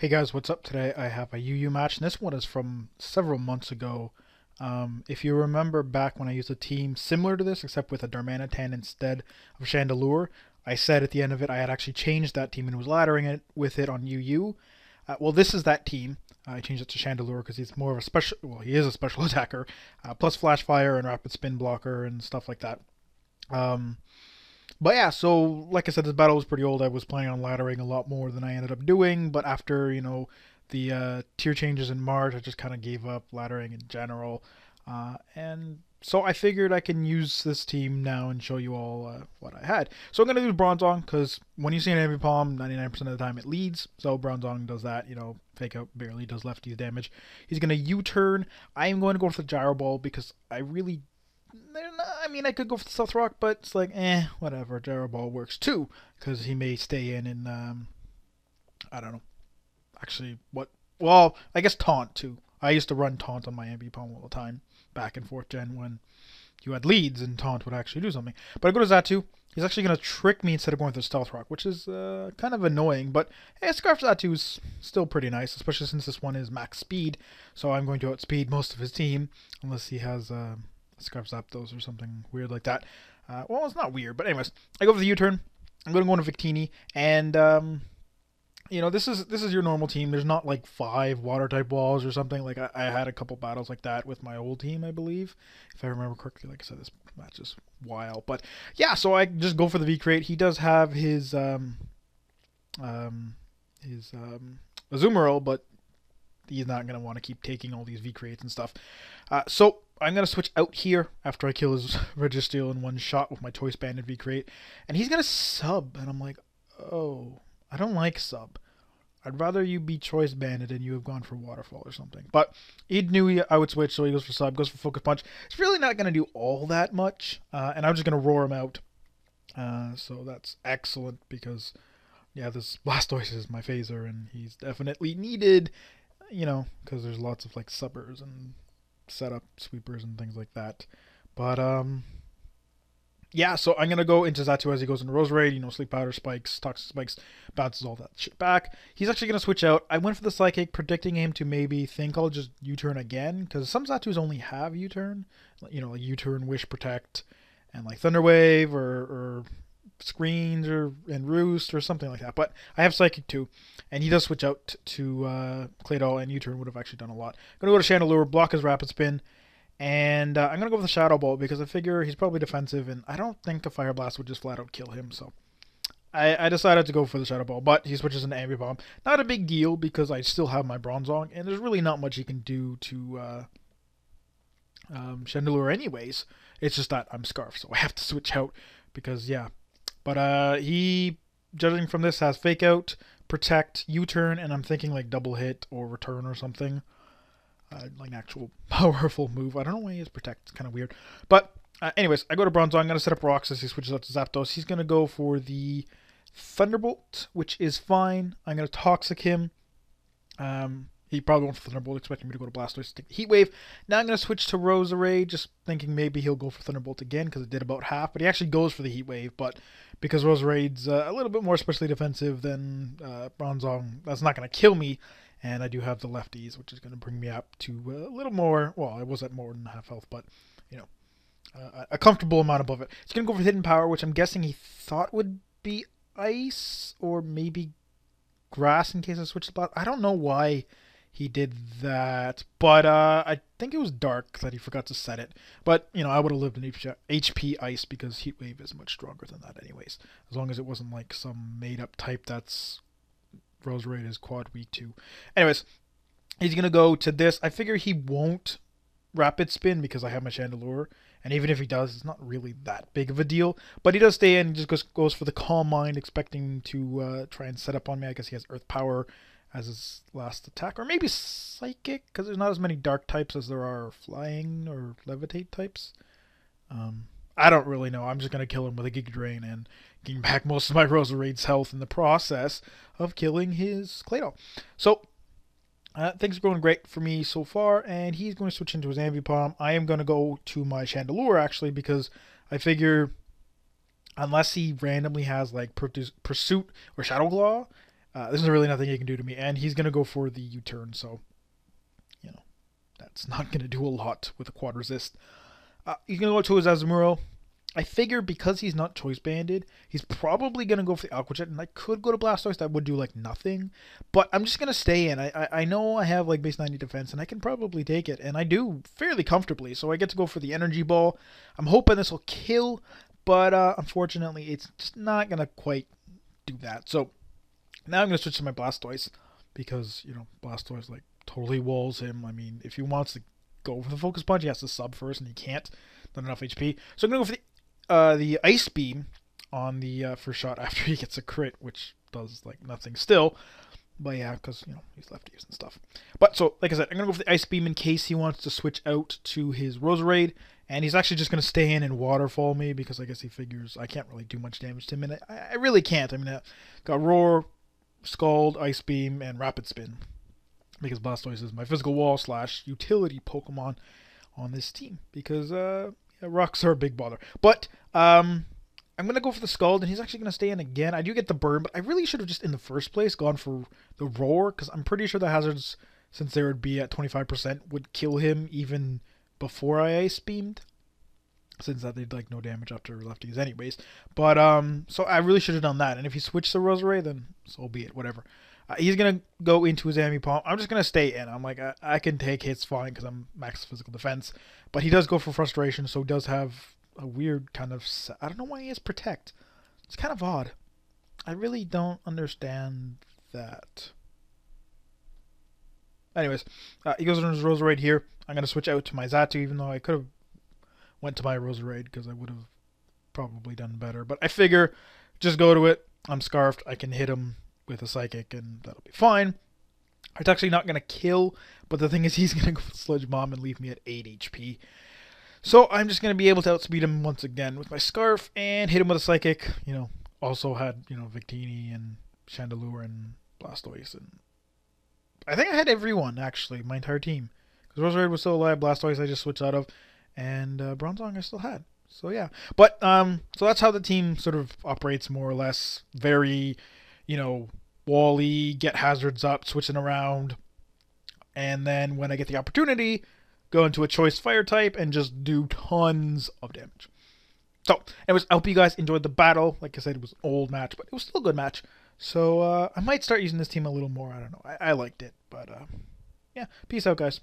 Hey guys, what's up? Today I have a UU match, and this one is from several months ago. If you remember back when I used a team similar to this, except with a Darmanitan instead of Chandelure, I said at the end of it I had actually changed that team and was laddering it with it on UU. Well, this is that team. I changed it to Chandelure because he's more of a special. Well, he is a special attacker, plus Flash Fire and Rapid Spin blocker and stuff like that. Um, but yeah, so like I said, this battle was pretty old. I was planning on laddering a lot more than I ended up doing, but after the tier changes in March, I just kind of gave up laddering in general, and so I figured I can use this team now and show you all what I had. So I'm gonna do Bronzong because when you see an enemy palm, 99% of the time it leads. So Bronzong does that. Fake out barely does lefties damage. He's gonna U-turn. I am going to go for the Gyro Ball because I really I mean, I could go for the Stealth Rock, but it's like, whatever. Gyro Ball works too, because he may stay in and, I don't know. Actually, what? Well, I guess Taunt too. I used to run Taunt on my MB Palm all the time, back and forth gen when you had leads and Taunt would actually do something. But I go to Zatu. He's actually going to trick me instead of going for the Stealth Rock, which is kind of annoying. But hey, Scarf Zatu is still pretty nice, especially since this one is max speed. So I'm going to outspeed most of his team, unless he has Scarf Zapdos or something weird like that. Well, it's not weird, but anyways, I go for the U-turn. I'm going to go into Victini, and this is your normal team. There's not like 5 water type walls or something. Like I had a couple battles like that with my old team, I believe, if I remember correctly. Like I said, this match is wild, but yeah. So I just go for the V crate. He does have Azumarill, but he's not going to want to keep taking all these V crates and stuff. So I'm going to switch out here after I kill his Registeel in one shot with my Choice Banded V crate. And he's going to sub. And I'm like, oh, I don't like sub. I'd rather you be Choice Banded and you have gone for Waterfall or something. But he knew I would switch, so he goes for sub, goes for Focus Punch. It's really not going to do all that much. And I'm just going to roar him out. So that's excellent because, yeah, this Blastoise is my phaser and he's definitely needed. Because there's lots of like subbers and setup sweepers and things like that. But yeah, so I'm gonna go into Zatu as he goes into Roserade. Sleep powder spikes, toxic spikes, bounces all that shit back. He's actually gonna switch out. I went for the Psychic, predicting him to maybe think I'll just U-turn again, because some Zatus only have U-turn, like U-turn, Wish, Protect, and like Thunder Wave or Screens and Roost or something like that. But I have Psychic too, and he does switch out to Claydol, and U-turn would have actually done a lot. I'm gonna go to Chandelure, block his Rapid Spin, and I'm going to go with the Shadow Ball because I figure he's probably defensive, and I don't think a Fire Blast would just flat out kill him. So I decided to go for the Shadow Ball, but he switches into Ambient Bomb. Not a big deal because I still have my Bronzong, and there's really not much he can do to Chandelure anyways. It's just that I'm Scarf, so I have to switch out because, yeah. But he, judging from this, has Fake Out, Protect, U-turn, and I'm thinking like Double Hit or Return or something. Like an actual powerful move. I don't know why he has Protect. It's kind of weird. But anyways, I go to Bronzong. I'm going to set up Roxas. He switches out to Zapdos. He's going to go for the Thunderbolt, which is fine. I'm going to Toxic him. He probably went for Thunderbolt, expecting me to go to Blastoise to take the Heat Wave. Now I'm going to switch to Roserade, just thinking maybe he'll go for Thunderbolt again, because it did about half. But he actually goes for the Heat Wave, but because Roserade's a little bit more specially defensive than Bronzong, that's not going to kill me. And I do have the lefties, which is going to bring me up to a little more. Well, I was at more than half health, but a comfortable amount above it. It's going to go for Hidden Power, which I'm guessing he thought would be ice or maybe grass in case I switched the blast. I don't know why he did that, but I think it was dark that he forgot to set it. But I would have lived in HP ice because Heat Wave is much stronger than that, anyways. As long as it wasn't like some made-up type that's Roserade is quad weak too. Anyways, he's going to go to this. I figure he won't Rapid Spin because I have my Chandelure. And even if he does, it's not really that big of a deal. But he does stay in and just goes for the Calm Mind, expecting to try and set up on me. I guess he has Earth Power as his last attack. Or maybe Psychic, because there's not as many Dark types as there are Flying or Levitate types. I don't really know. I'm just going to kill him with a Giga Drain and gain back most of my Roserade's health in the process of killing his Claydol. So, things are going great for me so far, and he's going to switch into his Ambipom. I am going to go to my Chandelure, actually, because I figure unless he randomly has, like, Pursuit or Shadow Claw, There's really nothing he can do to me, and he's gonna go for the U-turn, so you know that's not gonna do a lot with a quad resist. He's gonna go to his Azumuro. I figure because he's not choice banded, he's probably gonna go for the Aqua Jet, and I could go to Blastoise. That would do like nothing, but I'm just gonna stay in. I know I have like base 90 defense, and I can probably take it, and I do fairly comfortably. So I get to go for the Energy Ball. I'm hoping this will kill, but unfortunately, it's just not gonna quite do that. So now I'm gonna switch to my Blastoise because Blastoise like totally walls him. I mean, if he wants to go for the Focus Punch, he has to sub first, and he can't. Not enough HP. So I'm gonna go for the Ice Beam on the first shot after he gets a crit, which does like nothing still. But yeah, because he's lefties and stuff. But so like I said, I'm gonna go for the Ice Beam in case he wants to switch out to his Roserade, and he's actually just gonna stay in and waterfall me because I guess he figures I can't really do much damage to him, and I really can't. I mean, I got Roar, Scald, Ice Beam, and Rapid Spin because Blastoise is my physical wall / utility Pokemon on this team because rocks are a big bother. But I'm going to go for the Scald, and he's actually going to stay in again. I do get the burn, but I really should have just in the first place gone for the Roar, because I'm pretty sure the hazards, since they would be at 25%, would kill him even before I Ice Beamed, since that did like no damage after lefties anyways. But so I really should have done that, and if he switched to Roserade, then so be it, whatever. He's going to go into his Ambipom. I'm just going to stay in. I'm like, I can take hits fine because I'm max physical defense. But he does go for Frustration, so he does have a weird kind of... I don't know why he has Protect. It's kind of odd. I really don't understand that. Anyways, he goes into his Roserade here. I'm going to switch out to my Xatu, even though I could have went to my Roserade because I would have probably done better. But I figure, just go to it. I'm Scarfed. I can hit him with a Psychic, and that'll be fine. It's actually not going to kill, but the thing is he's going to go with Sludge Bomb and leave me at 8 HP. So I'm just going to be able to outspeed him once again with my Scarf and hit him with a Psychic. Also had, Victini and Chandelure and Blastoise. And I think I had everyone, actually, my entire team. Because Roserade was still alive, Blastoise I just switched out of, and Bronzong I still had. So yeah. But, so that's how the team sort of operates more or less. Very, wally, get hazards up, switching around, and then when I get the opportunity, go into a choice fire type and just do tons of damage. So, anyways, I hope you guys enjoyed the battle. Like I said, it was an old match, but it was still a good match. So, I might start using this team a little more. I don't know. I liked it, but yeah, peace out, guys.